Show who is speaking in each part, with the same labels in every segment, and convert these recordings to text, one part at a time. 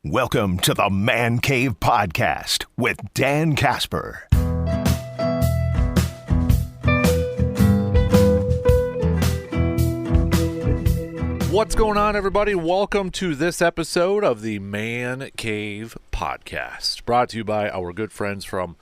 Speaker 1: Welcome to the Man Cave Podcast with Dan Casper.
Speaker 2: What's going on, everybody? Welcome to this episode of the Man Cave Podcast, brought to you by our good friends from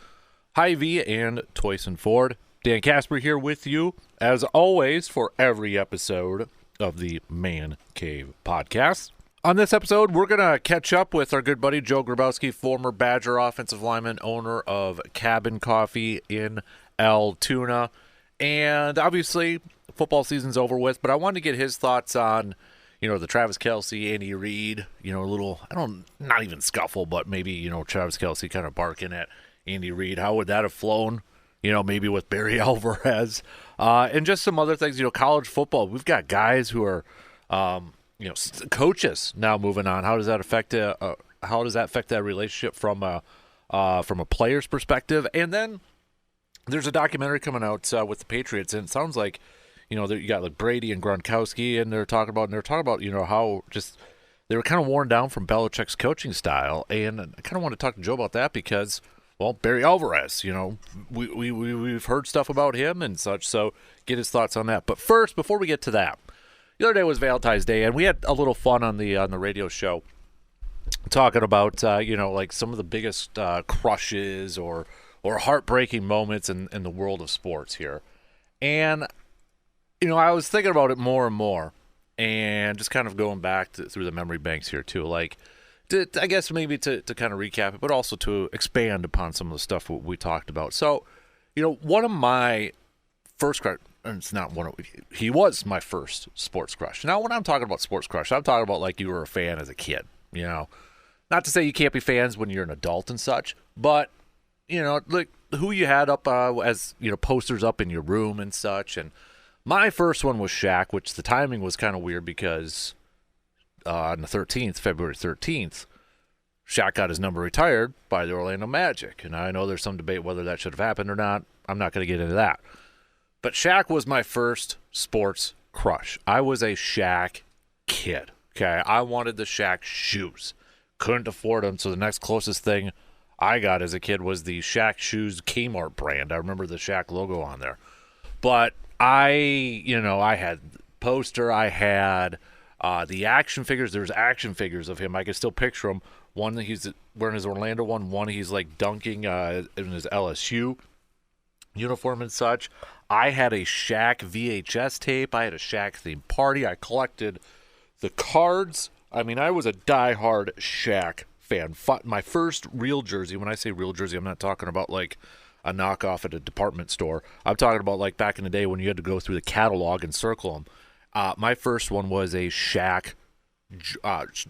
Speaker 2: Hy-Vee and Toyson Ford. Dan Casper here with you, as always, for every episode of the Man Cave Podcast. On this episode, we're going to catch up with our good buddy Joe Gribowski, former Badger offensive lineman, owner of Cabin Coffee in Altoona. And obviously, football season's over with, but I wanted to get his thoughts on, the Travis Kelce, Andy Reid, not even scuffle, but maybe, Travis Kelce kind of barking at Andy Reid. How would that have flown, maybe with Barry Alvarez, and just some other things, college football. We've got guys who are, coaches now moving on. How does that affect that relationship from a player's perspective? And then there's a documentary coming out with the Patriots, and it sounds like you got like Brady and Gronkowski, and they're talking about how just they were kind of worn down from Belichick's coaching style, and I kind of want to talk to Joe about that because, well, Barry Alvarez, we've heard stuff about him and such, so get his thoughts on that. But first, before we get to that, the other day was Valentine's Day, and we had a little fun on the radio show talking about like some of the biggest crushes or heartbreaking moments in the world of sports here. And I was thinking about it more and more, and just kind of going back through the memory banks here too, like I guess maybe to kind of recap it, but also to expand upon some of the stuff we talked about. So, one of my first crush, and it's not one of, he was my first sports crush. Now, when I'm talking about sports crush, I'm talking about like you were a fan as a kid, not to say you can't be fans when you're an adult and such, but like who you had up as posters up in your room and such. And my first one was Shaq, which the timing was kind of weird because on the 13th, February 13th, Shaq got his number retired by the Orlando Magic. And I know there's some debate whether that should have happened or not. I'm not going to get into that. But Shaq was my first sports crush. I was a Shaq kid. Okay, I wanted the Shaq shoes. Couldn't afford them, so the next closest thing I got as a kid was the Shaq Shoes Kmart brand. I remember the Shaq logo on there. But I had poster, I had the action figures. There's action figures of him. I can still picture him. One that he's wearing his Orlando one he's like dunking in his LSU uniform and such. I had a Shaq VHS tape. I had a Shaq themed party. I collected the cards. I mean, I was a diehard Shaq fan. My first real jersey, when I say real jersey, I'm not talking about like a knockoff at a department store. I'm talking about like back in the day when you had to go through the catalog and circle them. My first one was a Shaq.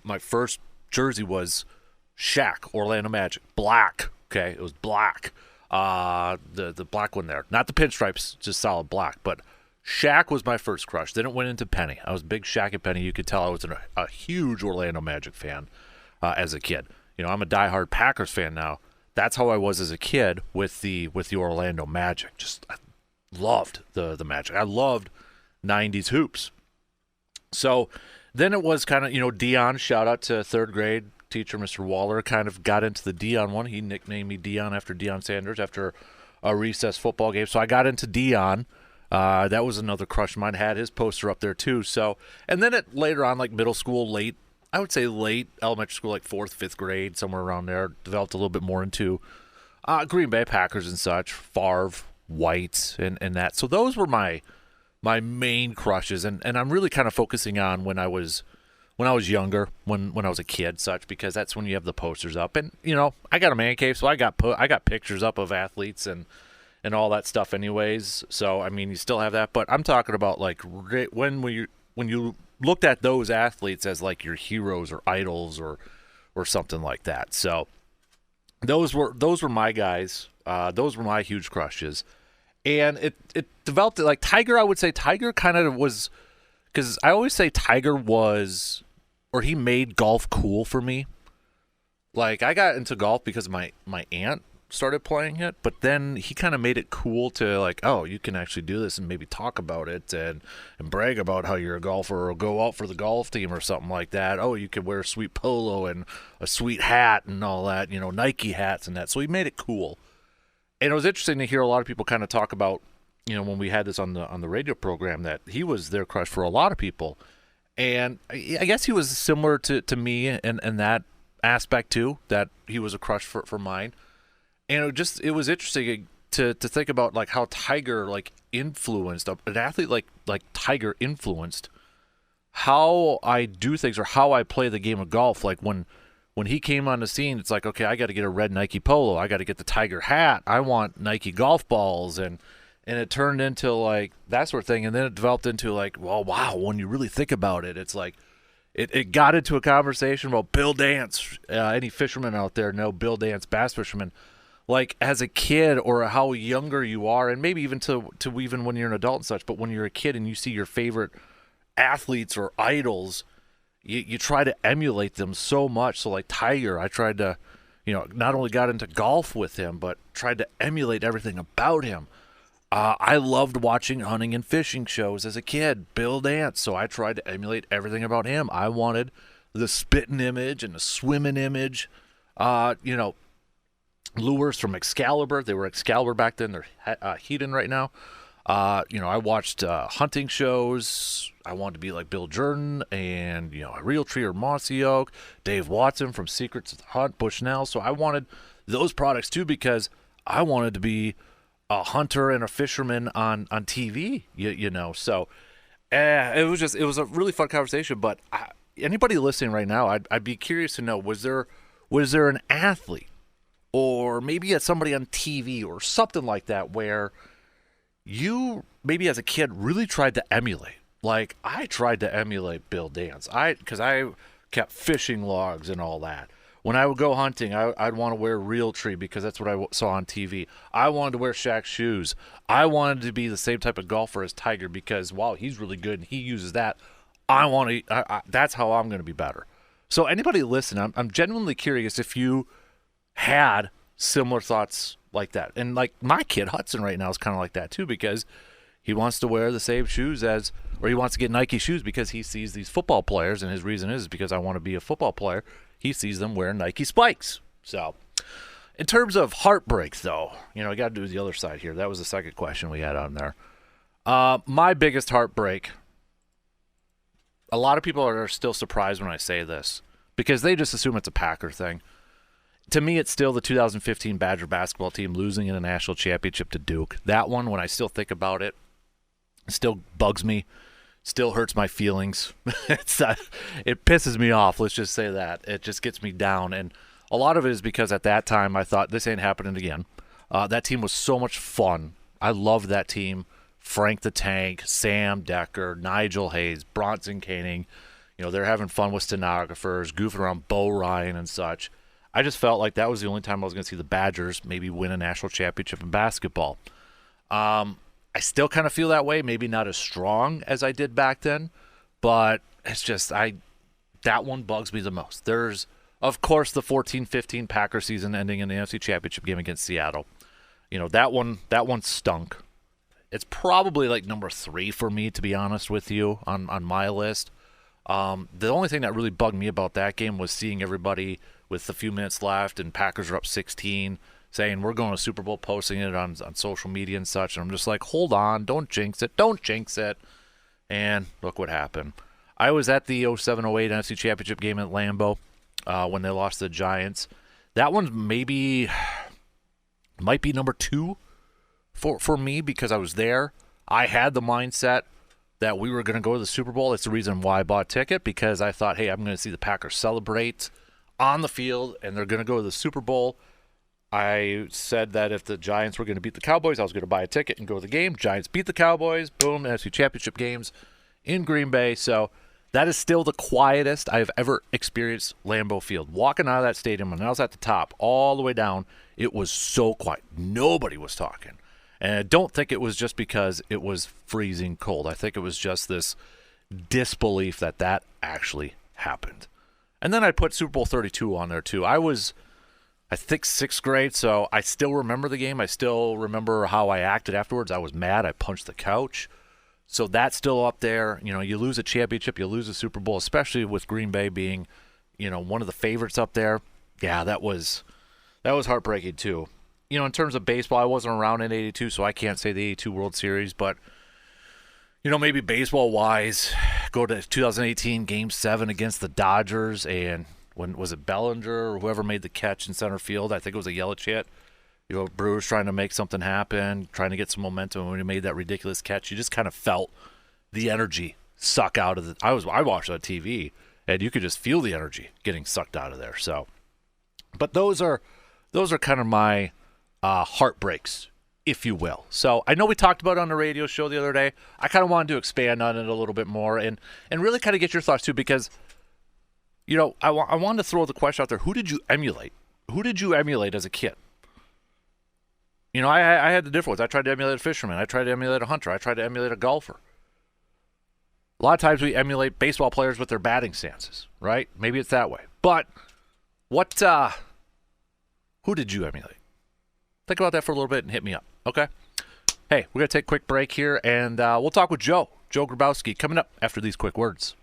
Speaker 2: My first jersey was Shaq, Orlando Magic. Black. Okay, it was black. The black one there. Not the pinstripes, just solid black. But Shaq was my first crush. Then it went into Penny. I was a big Shaq and Penny. You could tell I was a huge Orlando Magic fan as a kid. I'm a diehard Packers fan now. That's how I was as a kid with the Orlando Magic. I loved the Magic. I loved 90s hoops. So then it was kind of, Deion, shout out to third grade teacher, Mr. Waller, kind of got into the Deion one. He nicknamed me Deion after Deion Sanders after a recess football game. So I got into Deion. That was another crush of mine. Had his poster up there too. So, and then later on, like middle school, late elementary school, like 4th, 5th grade, somewhere around there, developed a little bit more into Green Bay Packers and such, Favre, White, and that. So those were my main crushes, and I'm really kind of focusing on when I was younger, when I was a kid, such, because that's when you have the posters up. And I got a man cave, so I got pictures up of athletes and all that stuff anyways. So I mean, you still have that, but I'm talking about like when you looked at those athletes as like your heroes or idols or something like that. So those were my guys. Those were my huge crushes. And it developed like Tiger. I would say Tiger kind of was, because I always say Tiger was, or he made golf cool for me. Like I got into golf because of my aunt. started playing it, but then he kind of made it cool to like, oh, you can actually do this and maybe talk about it and brag about how you're a golfer or go out for the golf team or something like that. Oh, you could wear a sweet polo and a sweet hat and all that, Nike hats and that. So he made it cool. And it was interesting to hear a lot of people kind of talk about, when we had this on the radio program, that he was their crush for a lot of people. And I guess he was similar to me in that aspect too, that he was a crush for mine. And it was interesting to think about like how Tiger influenced an athlete like Tiger influenced how I do things or how I play the game of golf. Like when he came on the scene, it's like, okay, I got to get a red Nike polo, I got to get the Tiger hat, I want Nike golf balls, and it turned into like that sort of thing. And then it developed into like, well, wow, when you really think about it, it's like it got into a conversation about Bill Dance. Any fishermen out there know Bill Dance, bass fishermen. Like as a kid or how younger you are, and maybe even to even when you're an adult and such, but when you're a kid and you see your favorite athletes or idols, you try to emulate them so much. So like Tiger, I tried to, not only got into golf with him, but tried to emulate everything about him. I loved watching hunting and fishing shows as a kid, Bill Dance, so I tried to emulate everything about him. I wanted the spitting image and the swimming image, lures from Excalibur. They were Excalibur back then. They're Hedon right now. I watched hunting shows. I wanted to be like Bill Jordan and, Realtree or Mossy Oak, Dave Watson from Secrets of the Hunt, Bushnell. So I wanted those products too because I wanted to be a hunter and a fisherman on TV, So it was a really fun conversation. But anybody listening right now, I'd be curious to know, was there an athlete or maybe somebody on TV or something like that where you maybe as a kid really tried to emulate? Like I tried to emulate Bill Dance. Because I kept fishing logs and all that. When I would go hunting, I'd want to wear Realtree because that's what I saw on TV. I wanted to wear Shaq's shoes. I wanted to be the same type of golfer as Tiger because, wow, he's really good and he uses that. That's how I'm going to be better. So anybody listen, I'm genuinely curious if you had similar thoughts like that. And like my kid Hudson right now is kind of like that too because he wants to wear the same shoes or he wants to get Nike shoes because he sees these football players, and his reason is because I want to be a football player. He sees them wearing Nike spikes. So in terms of heartbreaks, though, I got to do the other side here. That was the second question we had on there. My biggest heartbreak, a lot of people are still surprised when I say this because they just assume it's a Packer thing. To me, it's still the 2015 Badger basketball team losing in a national championship to Duke. That one, when I still think about it, still bugs me. Still hurts my feelings. It pisses me off. Let's just say that. It just gets me down. And a lot of it is because at that time I thought this ain't happening again. That team was so much fun. I loved that team. Frank the Tank, Sam Decker, Nigel Hayes, Bronson Koenig. They're having fun with stenographers, goofing around Bo Ryan and such. I just felt like that was the only time I was going to see the Badgers maybe win a national championship in basketball. I still kind of feel that way, maybe not as strong as I did back then, but it's just that one bugs me the most. There's, of course, the 14-15 Packer season ending in the NFC Championship game against Seattle. That one stunk. It's probably like number 3 for me, to be honest with you, on my list. The only thing that really bugged me about that game was seeing everybody with a few minutes left and Packers are up 16, saying we're going to Super Bowl, posting it on social media and such. And I'm just like, hold on, don't jinx it. And look what happened. I was at the 07-08 NFC Championship game at Lambeau when they lost to the Giants. That one might be number 2 for me because I was there. I had the mindset that we were going to go to the Super Bowl. It's the reason why I bought a ticket, because I thought, hey, I'm going to see the Packers celebrate on the field, and they're going to go to the Super Bowl. I said that if the Giants were going to beat the Cowboys, I was going to buy a ticket and go to the game. Giants beat the Cowboys. Boom, NFC Championship games in Green Bay. So that is still the quietest I've ever experienced Lambeau Field. Walking out of that stadium, and I was at the top all the way down, it was so quiet. Nobody was talking. And I don't think it was just because it was freezing cold. I think it was just this disbelief that actually happened. And then I put Super Bowl 32 on there too. I I think 6th grade, so I still remember the game. I still remember how I acted afterwards. I was mad. I punched the couch. So that's still up there. You lose a championship, you lose a Super Bowl, especially with Green Bay being, one of the favorites up there. Yeah, that was heartbreaking too. In terms of baseball, I wasn't around in 82, so I can't say the 82 World Series, but maybe baseball-wise, go to 2018 Game 7 against the Dodgers, and when was it Bellinger or whoever made the catch in center field? I think it was a Yelich hit. Brewers trying to make something happen, trying to get some momentum. When he made that ridiculous catch, you just kind of felt the energy suck out of the. I watched it on TV, and you could just feel the energy getting sucked out of there. So, but those are kind of my heartbreaks, if you will. So I know we talked about it on the radio show the other day. I kind of wanted to expand on it a little bit more and really kind of get your thoughts too, because I wanted to throw the question out there: who did you emulate? Who did you emulate as a kid? I had the different ones. I tried to emulate a fisherman. I tried to emulate a hunter. I tried to emulate a golfer. A lot of times we emulate baseball players with their batting stances, right? Maybe it's that way. But who did you emulate? Think about that for a little bit and hit me up, okay? Hey, we're going to take a quick break here, and we'll talk with Joe Gribowski, coming up after these quick words.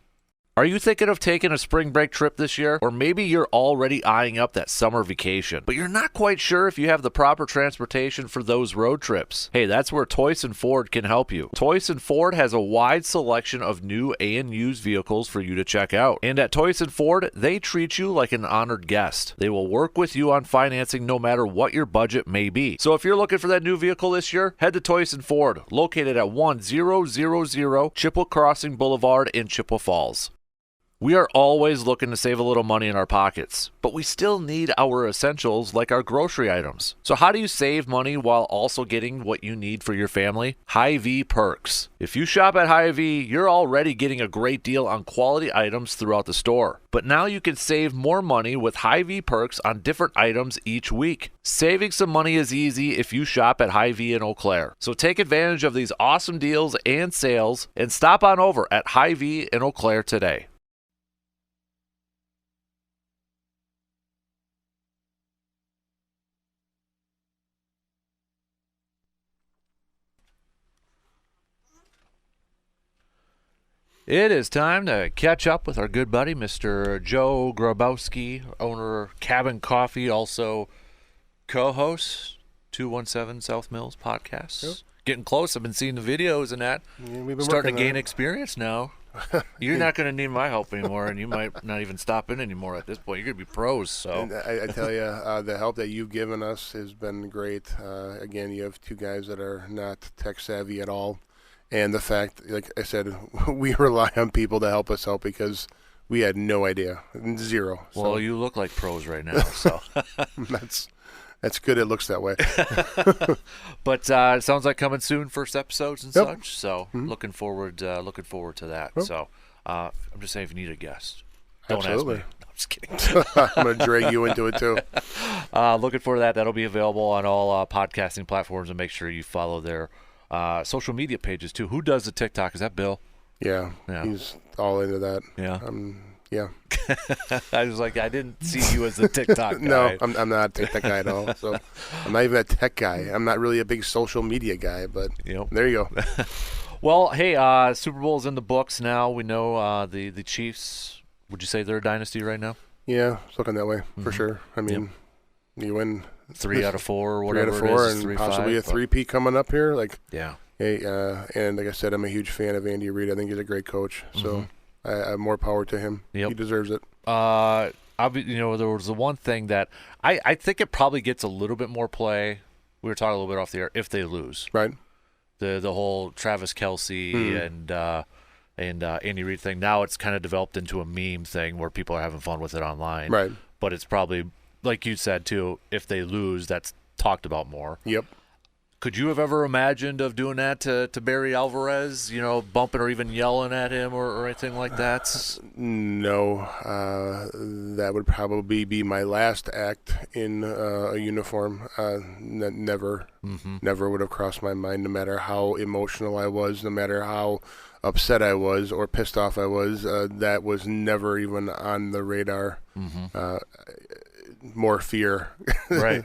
Speaker 2: Are you thinking of taking a spring break trip this year? Or maybe you're already eyeing up that summer vacation, but you're not quite sure if you have the proper transportation for those road trips. Hey, that's where Toyson Ford can help you. Toyson Ford has a wide selection of new and used vehicles for you to check out. And at Toyson Ford, they treat you like an honored guest. They will work with you on financing no matter what your budget may be. So if you're looking for that new vehicle this year, head to Toyson Ford, located at 1000 Chippewa Crossing Boulevard in Chippewa Falls. We are always looking to save a little money in our pockets, but we still need our essentials like our grocery items. So how do you save money while also getting what you need for your family? Hy-Vee Perks. If you shop at Hy-Vee, you're already getting a great deal on quality items throughout the store. But now you can save more money with Hy-Vee Perks on different items each week. Saving some money is easy if you shop at Hy-Vee in Eau Claire. So take advantage of these awesome deals and sales and stop on over at Hy-Vee in Eau Claire today. It is time to catch up with our good buddy, Mr. Joe Gribowski, owner of Cabin Coffee, also co-host 217 South Mills podcast. Yep. Getting close. I've been seeing the videos and that. Yeah, we've been starting to gain experience now. You're not going to need my help anymore, and you might not even stop in anymore at this point. You're going to be pros. So
Speaker 3: I tell you, the help that you've given us has been great. Again, you have two guys that are not tech savvy at all. And the fact, like I said, we rely on people to help us out because we had no idea, zero.
Speaker 2: Well, you look like pros right now, so
Speaker 3: that's good. It looks that way.
Speaker 2: But it sounds like coming soon, first episodes and such. So looking forward to that. Yep. So I'm just saying, if you need a guest, don't
Speaker 3: Absolutely.
Speaker 2: ask me. No, I'm just kidding.
Speaker 3: I'm going to drag you into it too.
Speaker 2: Looking forward to that. That'll be available on all podcasting platforms, and make sure you follow their social media pages too. Who does the TikTok? Is that Bill?
Speaker 3: Yeah. He's all into that.
Speaker 2: Yeah.
Speaker 3: Yeah.
Speaker 2: I was like, I didn't see you as the TikTok guy.
Speaker 3: No, I'm not a TikTok guy at all. So I'm not even a tech guy. I'm not really a big social media guy, but there you go.
Speaker 2: Well, hey, Super Bowl's in the books now. We know the Chiefs. Would you say they're a dynasty right now?
Speaker 3: Yeah, it's looking that way for sure. I mean, you win
Speaker 2: 3 out of 4 or whatever
Speaker 3: 3 out of 4
Speaker 2: it is,
Speaker 3: and possibly a 3-peat coming up here.
Speaker 2: Yeah.
Speaker 3: Hey, and like I said, I'm a huge fan of Andy Reid. I think he's a great coach. So I have more power to him. Yep. He deserves it.
Speaker 2: There was the one thing that I think it probably gets a little bit more play. We were talking a little bit off the air if they lose.
Speaker 3: Right.
Speaker 2: The whole Travis Kelce and Andy Reid thing. Now it's kind of developed into a meme thing where people are having fun with it online.
Speaker 3: Right.
Speaker 2: But it's probably, like you said too, if they lose, that's talked about more.
Speaker 3: Yep.
Speaker 2: Could you have ever imagined of doing that to Barry Alvarez, bumping or even yelling at him or anything like that?
Speaker 3: No. That would probably be my last act in a uniform. Never would have crossed my mind, no matter how emotional I was, no matter how upset I was or pissed off I was. That was never even on the radar. more fear.
Speaker 2: Right.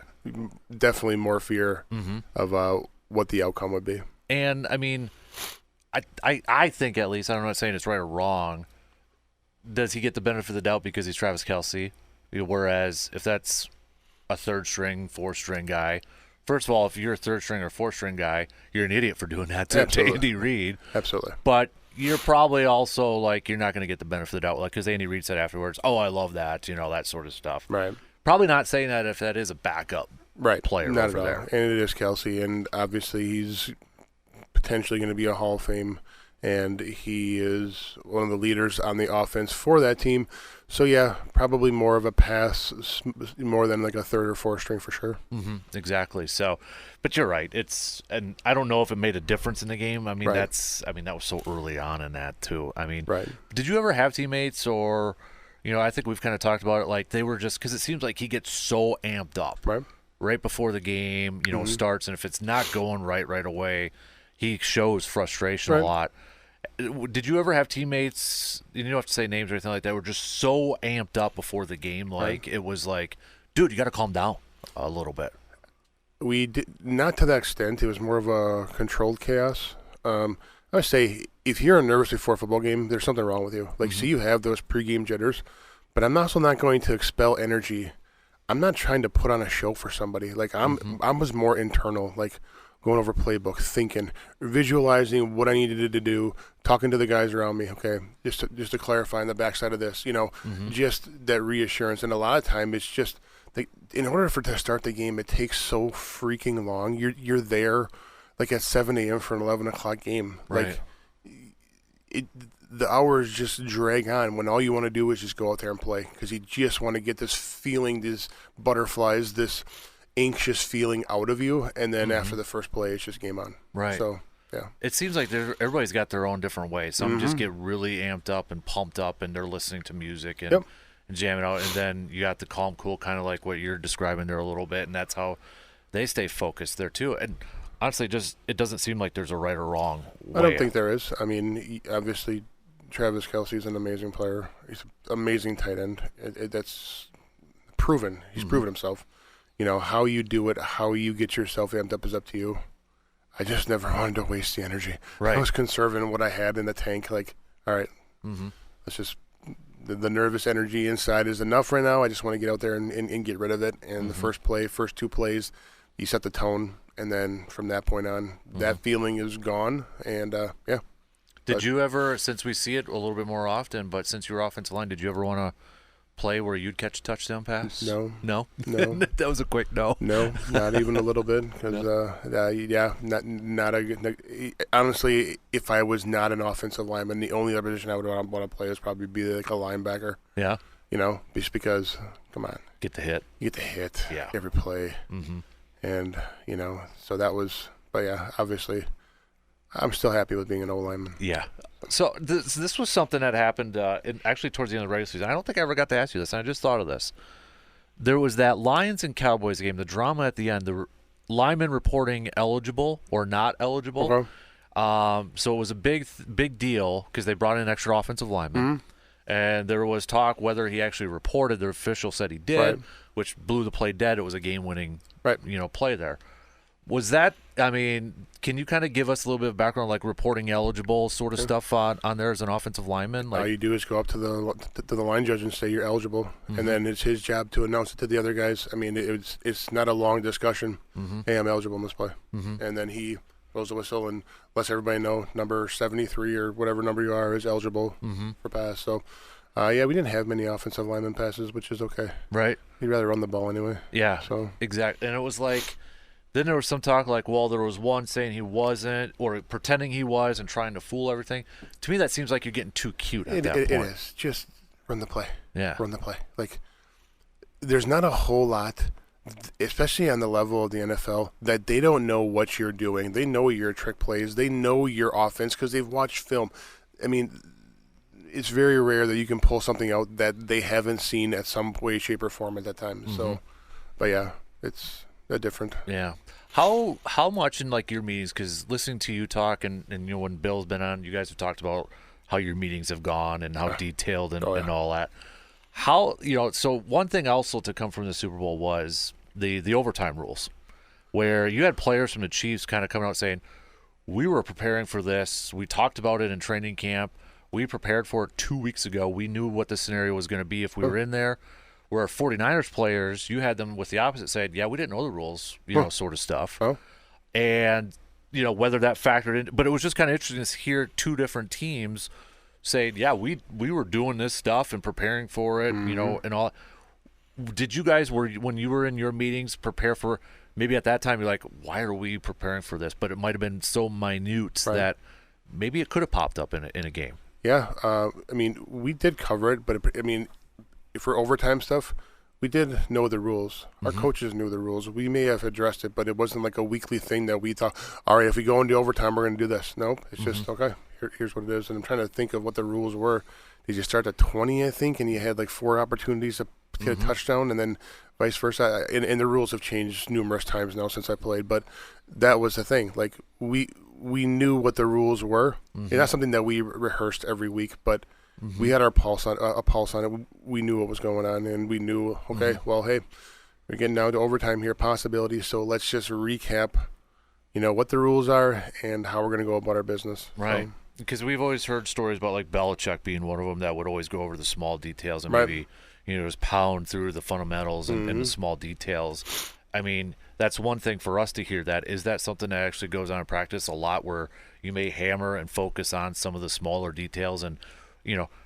Speaker 3: Definitely more fear of what the outcome would be.
Speaker 2: And, I mean, I think at least, I'm not saying it's right or wrong, does he get the benefit of the doubt because he's Travis Kelce? Whereas if that's a third-string, fourth-string guy, first of all, if you're a third-string or fourth-string guy, you're an idiot for doing that to Andy Reid.
Speaker 3: Absolutely.
Speaker 2: But you're probably also, like, you're not going to get the benefit of the doubt, like, because Andy Reid said afterwards, oh, I love that, that sort of stuff.
Speaker 3: Right.
Speaker 2: Probably not saying that if that is a backup player
Speaker 3: not
Speaker 2: over
Speaker 3: at all.
Speaker 2: there.
Speaker 3: And it is Kelce, and obviously he's potentially going to be a Hall of Fame, and he is one of the leaders on the offense for that team. So, yeah, probably more of a pass, more than like a third or fourth string for sure.
Speaker 2: Exactly. So, but you're right. And I don't know if it made a difference in the game. I mean,
Speaker 3: Right.
Speaker 2: that was so early on in that too. I mean,
Speaker 3: Right.
Speaker 2: Did you ever have teammates or, I think we've kind of talked about it, like they were just, because it seems like he gets so amped up right before the game, starts, and if it's not going right away, he shows frustration a lot. Did you ever have teammates, you don't have to say names or anything like that, were just so amped up before the game, like it was like, dude, you got to calm down a little bit?
Speaker 3: We did not to that extent. It was more of a controlled chaos. I would say if you're nervous before a football game, there's something wrong with you. Like, so you have those pregame jitters, but I'm also not going to expel energy. I'm not trying to put on a show for somebody. Like, I was more internal, like going over playbook, thinking, visualizing what I needed to do, talking to the guys around me. Okay, just to clarify on the backside of this, just that reassurance. And a lot of time, it's just like, in order to start the game, it takes so freaking long. You're there, like at 7 a.m. for an 11 o'clock game.
Speaker 2: Right.
Speaker 3: Like, the hours just drag on when all you want to do is just go out there and play, because you just want to get this feeling, these butterflies, this anxious feeling out of you, and then after the first play, it's just game on.
Speaker 2: Right.
Speaker 3: So, yeah.
Speaker 2: It seems like everybody's got their own different way. Some just get really amped up and pumped up, and they're listening to music and jamming out, and then you got the calm, cool, kind of like what you're describing there a little bit, and that's how they stay focused there too. And honestly, it doesn't seem like there's a right or wrong way.
Speaker 3: I don't think there is. I mean, obviously, Travis Kelce's an amazing player. He's an amazing tight end. That's proven. He's proven himself. How you do it, how you get yourself amped up is up to you. I just never wanted to waste the energy.
Speaker 2: Right.
Speaker 3: I was conserving what I had in the tank. Like, all right, let's just, the nervous energy inside is enough right now. I just want to get out there and get rid of it. And the first two plays, you set the tone. And then from that point on, that feeling is gone. And, yeah.
Speaker 2: Did you ever, since we see it a little bit more often, but since you were offensive line, did you ever want to play where you'd catch a touchdown pass?
Speaker 3: No.
Speaker 2: No?
Speaker 3: That
Speaker 2: was a quick no.
Speaker 3: No, not even a little bit. Because, not a good. Honestly, if I was not an offensive lineman, the only other position I would want to play is probably be like a linebacker.
Speaker 2: Yeah.
Speaker 3: Just because, come on.
Speaker 2: Get the hit.
Speaker 3: You get the hit every play. And, so that was, but yeah, obviously, I'm still happy with being an O-lineman.
Speaker 2: Yeah. So this was something that happened actually towards the end of the regular season. I don't think I ever got to ask you this, and I just thought of this. There was that Lions and Cowboys game, the drama at the end, the lineman reporting eligible or not eligible.
Speaker 3: Okay.
Speaker 2: So it was a big deal because they brought in an extra offensive lineman. And there was talk whether he actually reported. The official said he did, which blew the play dead. It was a game-winning play there. Was that, I mean, can you kind of give us a little bit of background, like reporting eligible sort of stuff on there as an offensive lineman? Like,
Speaker 3: all you do is go up to the line judge and say you're eligible, and then it's his job to announce it to the other guys. I mean, it's not a long discussion. Hey, I'm eligible in this play. And then he blows the whistle and lets everybody know number 73 or whatever number you are is eligible for pass. So, we didn't have many offensive lineman passes, which is okay.
Speaker 2: Right.
Speaker 3: He'd rather run the ball anyway.
Speaker 2: Yeah,
Speaker 3: so
Speaker 2: exactly. And it was like, then there was some talk like, well, there was one saying he wasn't or pretending he was and trying to fool everything. To me, that seems like you're getting too cute at that point.
Speaker 3: It is. Just run the play.
Speaker 2: Yeah.
Speaker 3: Run the play. Like, there's not a whole lot, especially on the level of the NFL, that they don't know what you're doing. They know your trick plays. They know your offense because they've watched film. I mean, it's very rare that you can pull something out that they haven't seen at some way, shape, or form at that time. So, but yeah, it's different.
Speaker 2: Yeah. How much in like your meetings, because listening to you talk and when Bill's been on, you guys have talked about how your meetings have gone and how detailed and all that. How, so one thing also to come from the Super Bowl was the overtime rules, where you had players from the Chiefs kind of coming out saying, we were preparing for this. We talked about it in training camp. We prepared for it 2 weeks ago. We knew what the scenario was going to be if we were in there. Where 49ers players, you had them with the opposite side. Yeah, we didn't know the rules, sort of stuff. And, whether that factored in. But it was just kind of interesting to hear two different teams saying, yeah, we were doing this stuff and preparing for it, and all. Did you guys, when you were in your meetings, prepare for, maybe at that time you're like, why are we preparing for this? But it might have been so minute that maybe it could have popped up in a game.
Speaker 3: Yeah, we did cover it, but for overtime stuff, we did know the rules. Our coaches knew the rules. We may have addressed it, but it wasn't like a weekly thing that we thought, all right, if we go into overtime, we're going to do this. Nope, it's just, okay, here's what it is. And I'm trying to think of what the rules were. Did you start at 20, I think, and you had like 4 opportunities to get a touchdown, and then vice versa? And the rules have changed numerous times now since I played, but that was the thing. Like, we knew what the rules were. And that's something that we rehearsed every week, but we had our pulse on it. We knew what was going on, and we knew, okay, well, hey, we're getting down to overtime here, possibilities. So let's just recap, what the rules are and how we're going to go about our business.
Speaker 2: Right. Because we've always heard stories about like Belichick being one of them that would always go over the small details and maybe, just pound through the fundamentals and the small details. I mean, that's one thing for us to hear that. Is that something that actually goes on in practice a lot, where you may hammer and focus on some of the smaller details? And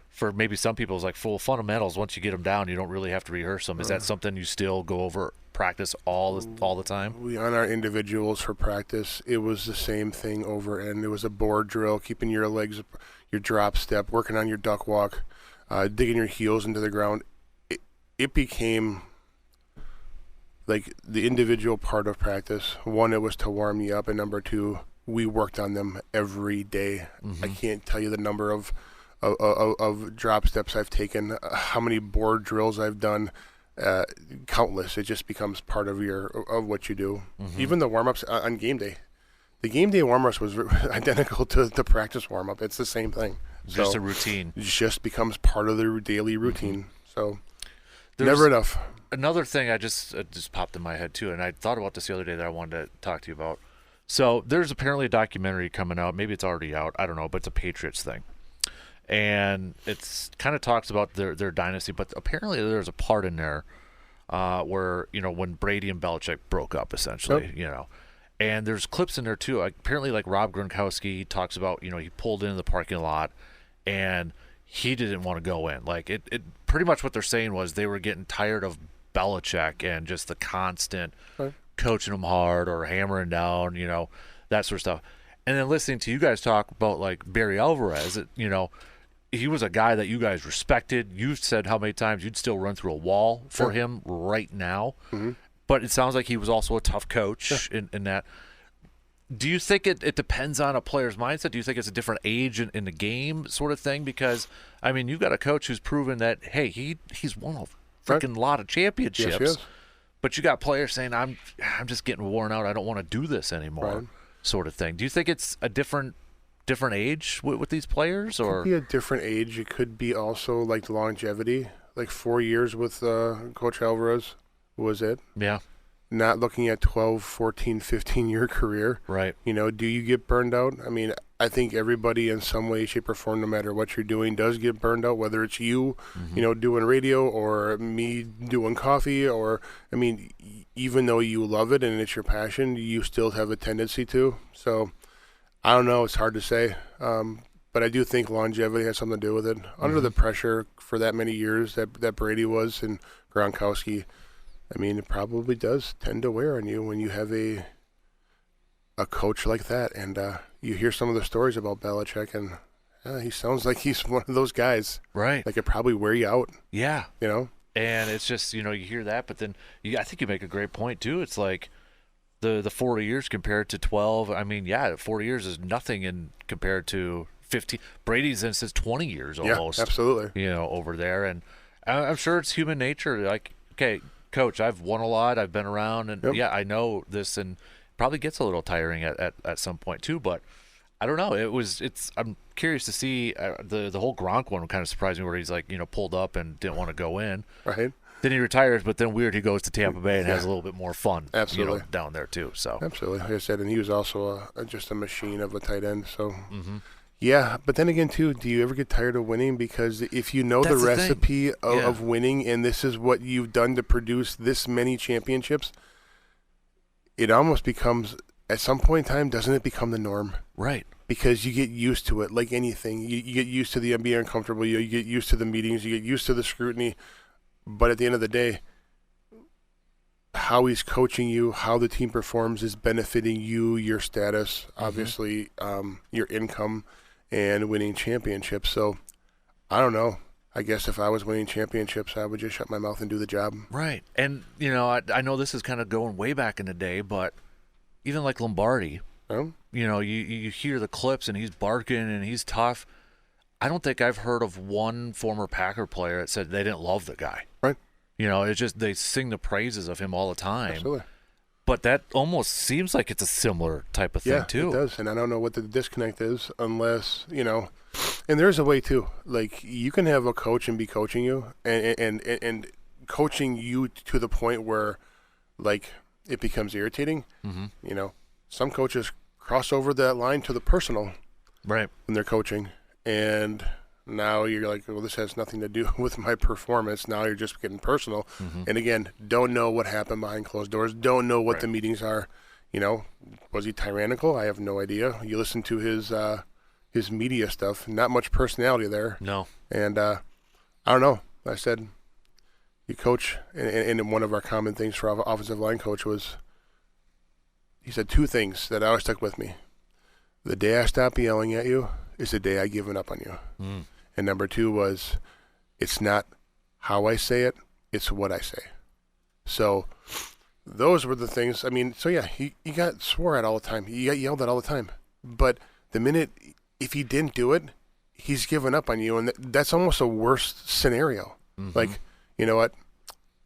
Speaker 2: for maybe some people, it's like full fundamentals. Once you get them down, you don't really have to rehearse them. Is that something you still go over practice all the time?
Speaker 3: We, on our individuals for practice, it was the same thing over, and it was a board drill, keeping your legs, your drop step, working on your duck walk, digging your heels into the ground. It became like the individual part of practice. One, it was to warm you up, and number two, we worked on them every day. I can't tell you the number of drop steps I've taken, how many board drills I've done, countless. It just becomes part of what you do. Even the warm-ups on game day. The game day warm-ups was identical to the practice warm-up. It's the same thing.
Speaker 2: Just a routine.
Speaker 3: It just becomes part of the daily routine. So never enough.
Speaker 2: Another thing it just popped in my head too, and I thought about this the other day that I wanted to talk to you about. So there's apparently a documentary coming out. Maybe it's already out. I don't know, but it's a Patriots thing. And it's kind of talks about their dynasty, but apparently there's a part in there where, when Brady and Belichick broke up, essentially, and there's clips in there too. Apparently, like Rob Gronkowski talks about, he pulled into the parking lot and he didn't want to go in. Like it pretty much what they're saying was they were getting tired of Belichick and just the constant coaching them hard or hammering down, that sort of stuff. And then listening to you guys talk about like Barry Alvarez, he was a guy that you guys respected. You said how many times you'd still run through a wall for him right now. But it sounds like he was also a tough coach in that. Do you think it depends on a player's mindset? Do you think it's a different age in the game sort of thing? Because, you've got a coach who's proven that, hey, he's won a freaking lot of championships.
Speaker 3: Yes,
Speaker 2: but you got players saying, I'm just getting worn out. I don't want to do this anymore sort of thing. Do you think it's a different age with these players? Or?
Speaker 3: It could be a different age. It could be also like the longevity. Like 4 years with Coach Alvarez was it.
Speaker 2: Yeah.
Speaker 3: Not looking at 12, 14, 15-year career.
Speaker 2: Right.
Speaker 3: Do you get burned out? I think everybody in some way, shape, or form, no matter what you're doing, does get burned out, whether it's you, doing radio or me doing coffee or, even though you love it and it's your passion, you still have a tendency to. So, I don't know. It's hard to say. But I do think longevity has something to do with it. Under the pressure for that many years that Brady was and Gronkowski, it probably does tend to wear on you when you have a coach like that. And you hear some of the stories about Belichick, and he sounds like he's one of those guys.
Speaker 2: Right.
Speaker 3: That could probably wear you out.
Speaker 2: Yeah. And it's just, you hear that, but then I think you make a great point, too. It's like the 40 years compared to 12. 40 years is nothing compared to 15. Brady's in since 20 years almost.
Speaker 3: Yeah, absolutely.
Speaker 2: Over there. And I'm sure it's human nature. Like, okay, Coach, I've won a lot. I've been around, and I know this, and probably gets a little tiring at some point too. But I don't know. I'm curious to see the whole Gronk one kind of surprised me where he's like, pulled up and didn't want to go in.
Speaker 3: Right.
Speaker 2: Then he retires, but then weird he goes to Tampa Bay and has a little bit more fun.
Speaker 3: Absolutely.
Speaker 2: Down there too. So
Speaker 3: absolutely, like I said, and he was also just a machine of a tight end. So yeah, but then again too, do you ever get tired of winning? Because if you know
Speaker 2: That's
Speaker 3: the
Speaker 2: the
Speaker 3: recipe of winning, and this is what you've done to produce this many championships, it almost becomes, at some point in time, doesn't it become the norm?
Speaker 2: Right.
Speaker 3: Because you get used to it, like anything. You get used to being uncomfortable. You get used to the meetings. You get used to the scrutiny. But at the end of the day, how he's coaching you, how the team performs is benefiting you, your status, obviously, your income, and winning championships. So, I don't know. I guess if I was winning championships, I would just shut my mouth and do the job.
Speaker 2: Right. And, I know this is kind of going way back in the day, but even like Lombardi, you hear the clips and he's barking and he's tough. I don't think I've heard of one former Packer player that said they didn't love the guy.
Speaker 3: Right.
Speaker 2: It's just they sing the praises of him all the time.
Speaker 3: Absolutely.
Speaker 2: But that almost seems like it's a similar type of thing, too.
Speaker 3: Yeah, it does. And I don't know what the disconnect is unless, and there's a way, too. Like, you can have a coach and be coaching you and coaching you to the point where, like, it becomes irritating. Some coaches cross over that line to the personal
Speaker 2: right
Speaker 3: when they're coaching. And now you're like, well, this has nothing to do with my performance. Now you're just getting personal. And again, don't know what happened behind closed doors. Don't know what the meetings are. Was he tyrannical? I have no idea. You listen to his media stuff. Not much personality there.
Speaker 2: No.
Speaker 3: And I don't know. I said, you coach, and one of our common things for our offensive line coach was, he said two things that always stuck with me. The day I stop yelling at you is the day I given up on you. And number two was, it's not how I say it, it's what I say. So those were the things. I mean, so yeah, he got swore at all the time. He got yelled at all the time. But the minute, if he didn't do it, he's given up on you. And that's almost a worse scenario. Like, you know what?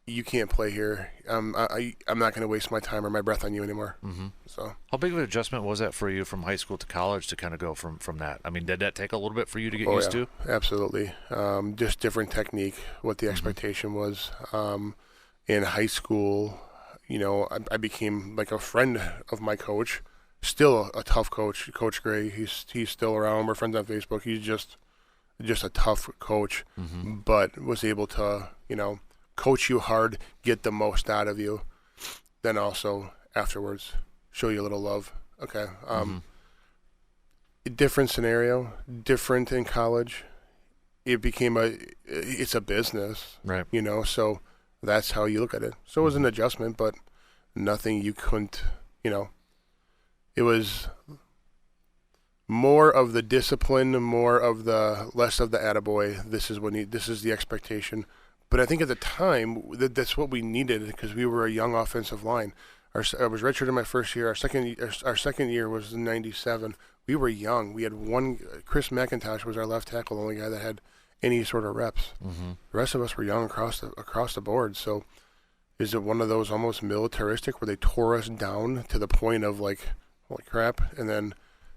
Speaker 3: You can't play here. I'm not going to waste my time or my breath on you anymore. So,
Speaker 2: how big of an adjustment was that for you from high school to college to kind of go from that? I mean, did that take a little bit for you to get used to?
Speaker 3: Absolutely. Just different technique, what the expectation was. In high school, I became like a friend of my coach. Still a tough coach, Coach Gray. He's still around. We're friends on Facebook. He's just a tough coach, but was able to, coach you hard, get the most out of you. Then also afterwards, show you a little love. Okay. Different scenario, different in college. It became it's a business,
Speaker 2: right?
Speaker 3: So that's how you look at it. So it was an adjustment, but nothing you couldn't, it was more of the discipline, more of the less of the attaboy. This is the expectation. But I think at the time that's what we needed because we were a young offensive line. I was redshirted in my first year. Our second year was in '97. We were young. We had one. Chris McIntosh was our left tackle, the only guy that had any sort of reps. The rest of us were young across the board. So, is it one of those almost militaristic where they tore us down to the point of like, holy crap, and then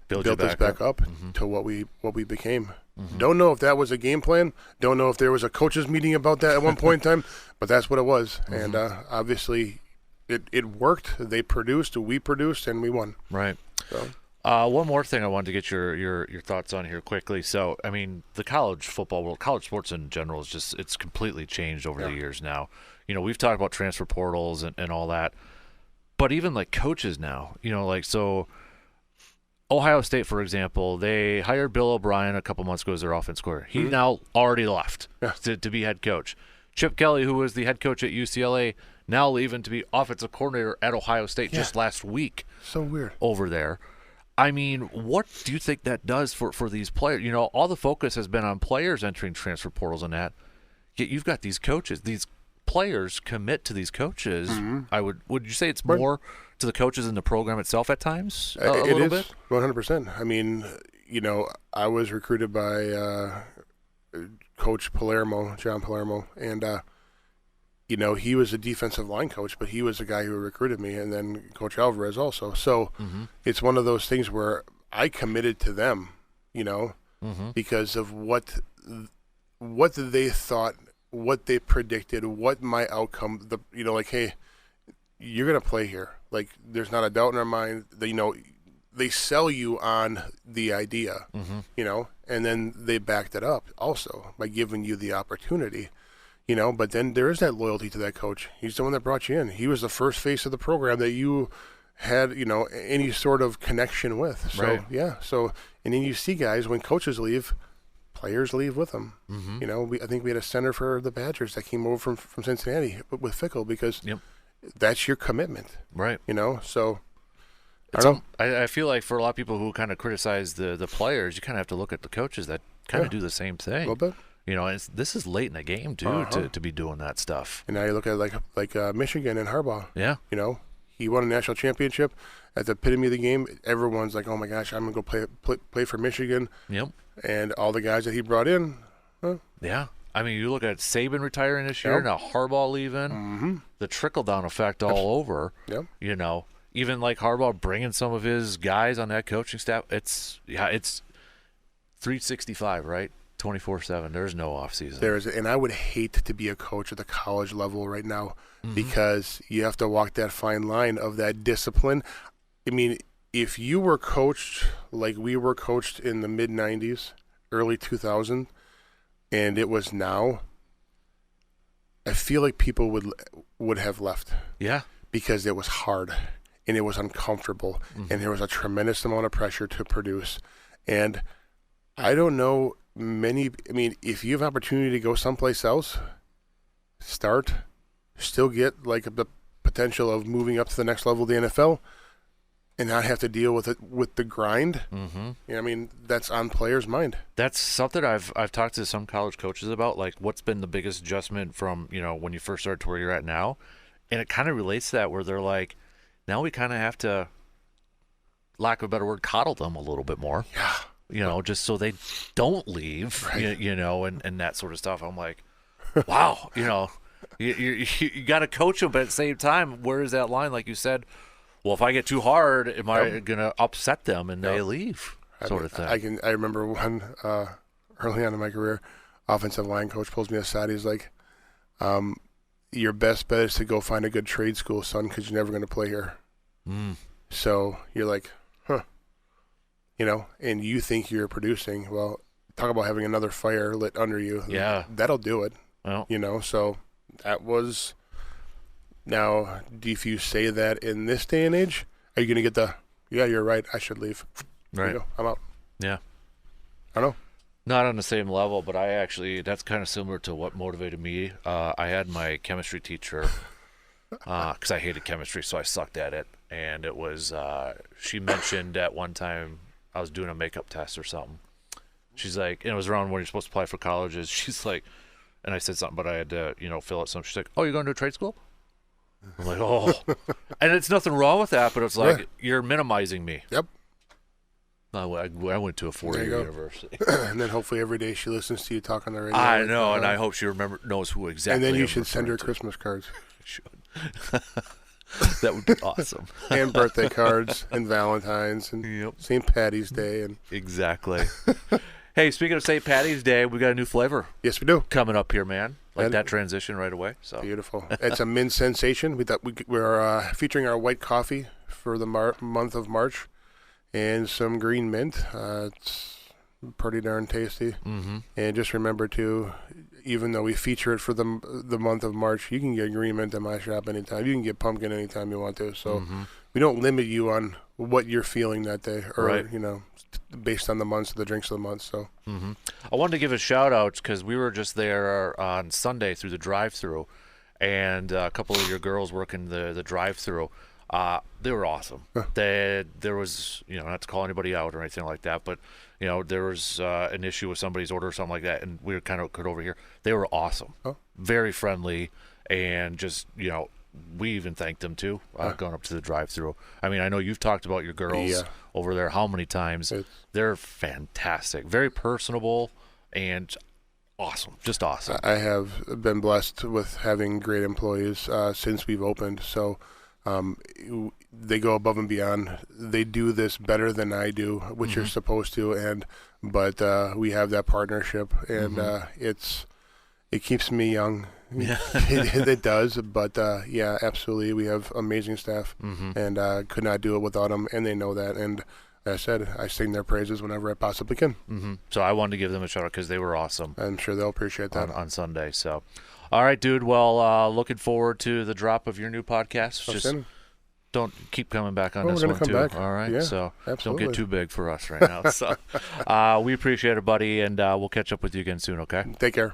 Speaker 3: built us back up to what we became? Don't know if that was a game plan. Don't know if there was a coaches meeting about that at one point in time, but that's what it was. And obviously, it worked. They produced, we produced, and we won.
Speaker 2: Right.
Speaker 3: So.
Speaker 2: One more thing I wanted to get your thoughts on here quickly. So, I mean, the college football world, college sports in general, it's completely changed over the years now. We've talked about transfer portals and all that, but even like coaches now, so Ohio State, for example, they hired Bill O'Brien a couple months ago as their offense coordinator. He now already left to be head coach. Chip Kelly, who was the head coach at UCLA, now leaving to be offensive coordinator at Ohio State just last week.
Speaker 3: So weird.
Speaker 2: Over there. I mean, what do you think that does for these players? All the focus has been on players entering transfer portals and that. Yet you've got these coaches. These players commit to these coaches. Would you say it's more to the coaches in the program itself at times? A little bit?
Speaker 3: 100%. I mean, I was recruited by Coach John Palermo, and he was a defensive line coach, but he was the guy who recruited me, and then Coach Alvarez also. So it's one of those things where I committed to them, because of what they thought, what they predicted, what my outcome, like, hey, you're going to play here. Like, there's not a doubt in our mind that, they sell you on the idea, and then they backed it up also by giving you the opportunity, but then there is that loyalty to that coach. He's the one that brought you in. He was the first face of the program that you had, any sort of connection with. So,
Speaker 2: right.
Speaker 3: Yeah. So, and then you see guys, when coaches leave, players leave with them. I think we had a center for the Badgers that came over from Cincinnati with Fickle because that's your commitment.
Speaker 2: Right.
Speaker 3: So
Speaker 2: I feel like for a lot of people who kind of criticize the players, you kind of have to look at the coaches that kind of do the same thing.
Speaker 3: A little bit.
Speaker 2: And this is late in the game too to be doing that stuff.
Speaker 3: And now you look at like Michigan and Harbaugh.
Speaker 2: Yeah.
Speaker 3: He won a national championship at the epitome of the game. Everyone's like, oh my gosh, I'm gonna go play for Michigan.
Speaker 2: Yep. And
Speaker 3: all the guys that he brought in.
Speaker 2: Yeah. I mean, you look at Saban retiring this year, now Harbaugh leaving, the trickle-down effect all over.
Speaker 3: Yep.
Speaker 2: Even like Harbaugh bringing some of his guys on that coaching staff. It's 365, right? 24/7. There's no off season.
Speaker 3: And I would hate to be a coach at the college level right now because you have to walk that fine line of that discipline. I mean, if you were coached like we were coached in the mid 90s, early 2000, and it was now, I feel like people would have left.
Speaker 2: Yeah.
Speaker 3: Because it was hard and it was uncomfortable and there was a tremendous amount of pressure to produce. And I don't know if you have an opportunity to go someplace else, still get like the potential of moving up to the next level of the NFL and not have to deal with it with the grind. That's on players' mind.
Speaker 2: That's something I've talked to some college coaches about, like what's been the biggest adjustment from, when you first started to where you're at now. And it kind of relates to that where they're like, now we kind of have to, lack of a better word, coddle them a little bit more.
Speaker 3: Yeah.
Speaker 2: Just so they don't leave, right. And that sort of stuff. I'm like, wow, you got to coach them, but at the same time, where is that line? Like you said, well, if I get too hard, am I going to upset them and they leave? Sort of thing.
Speaker 3: I remember one early on in my career, offensive line coach pulls me aside. He's like, your best bet is to go find a good trade school, son, because you're never going to play here. So you're like, and you think you're producing. Well, talk about having another fire lit under you.
Speaker 2: Yeah.
Speaker 3: That'll do it.
Speaker 2: Well.
Speaker 3: So that was. Now, if you say that in this day and age, are you going to get you're right, I should leave.
Speaker 2: Right.
Speaker 3: I'm out.
Speaker 2: Yeah.
Speaker 3: I don't know.
Speaker 2: Not on the same level, but that's kind of similar to what motivated me. I had my chemistry teacher, because I hated chemistry, so I sucked at it. And it was, she mentioned at one time, I was doing a makeup test or something. She's like, and it was around when you're supposed to apply for colleges. She's like, and I said something, but I had to, fill out something. She's like, oh, you're going to a trade school? I'm like, oh. And it's nothing wrong with that, but it's like, you're minimizing me.
Speaker 3: Yep.
Speaker 2: I went to a 4-year university.
Speaker 3: And then hopefully every day she listens to you talk on the radio.
Speaker 2: I know, and I hope she knows who exactly.
Speaker 3: And then you should send her Christmas cards.
Speaker 2: Should. That would be awesome.
Speaker 3: And birthday cards and Valentine's and St. Patty's Day. And
Speaker 2: exactly. Hey, speaking of St. Patty's Day, we got a new flavor.
Speaker 3: Yes, we do.
Speaker 2: Coming up here, man. Like that transition right away. So
Speaker 3: beautiful. It's a mint sensation. We're featuring our white coffee for the month of March and some green mint. It's pretty darn tasty. And just remember to, even though we feature it for the month of March, you can get green mint in my shop anytime. You can get pumpkin anytime you want to. So we don't limit you on what you're feeling that day, or based on the months, the drinks of the month. So
Speaker 2: I wanted to give a shout out because we were just there on Sunday through the drive-through, and a couple of your girls working the drive-through. They were awesome. There was, not to call anybody out or anything like that, but there was an issue with somebody's order or something like that, and we were kind of good over here. They were awesome, very friendly, and just we even thanked them too, going up to the drive-through. I mean, I know you've talked about your girls over there how many times. They're fantastic, very personable, and awesome, just awesome.
Speaker 3: I have been blessed with having great employees since we've opened. So They go above and beyond. They do this better than I do, which you're supposed to. But we have that partnership, and it keeps me young.
Speaker 2: Yeah.
Speaker 3: it does. But yeah, absolutely, we have amazing staff, and could not do it without them, and they know that. And as I said, I sing their praises whenever I possibly can.
Speaker 2: So I wanted to give them a shout out because they were awesome.
Speaker 3: I'm sure they'll appreciate that
Speaker 2: on Sunday. So, all right, dude. Well, looking forward to the drop of your new podcast. Just don't keep coming back on this one too.
Speaker 3: Back.
Speaker 2: All right,
Speaker 3: yeah,
Speaker 2: so
Speaker 3: absolutely.
Speaker 2: don't get too big for us right now. So we appreciate it, buddy, and we'll catch up with you again soon. Okay.
Speaker 3: Take care.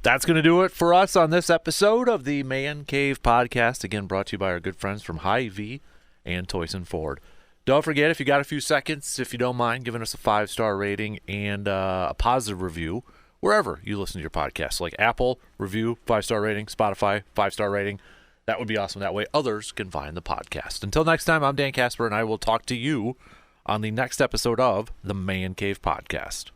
Speaker 2: That's going to do it for us on this episode of the Man Cave Podcast. Again, brought to you by our good friends from Hy-Vee and Toyson Ford. Don't forget, if you got a few seconds, if you don't mind, giving us a 5-star rating and a positive review wherever you listen to your podcast. Like Apple, review, 5-star rating, Spotify, 5-star rating. That would be awesome. That way others can find the podcast. Until next time, I'm Dan Casper, and I will talk to you on the next episode of the Man Cave Podcast.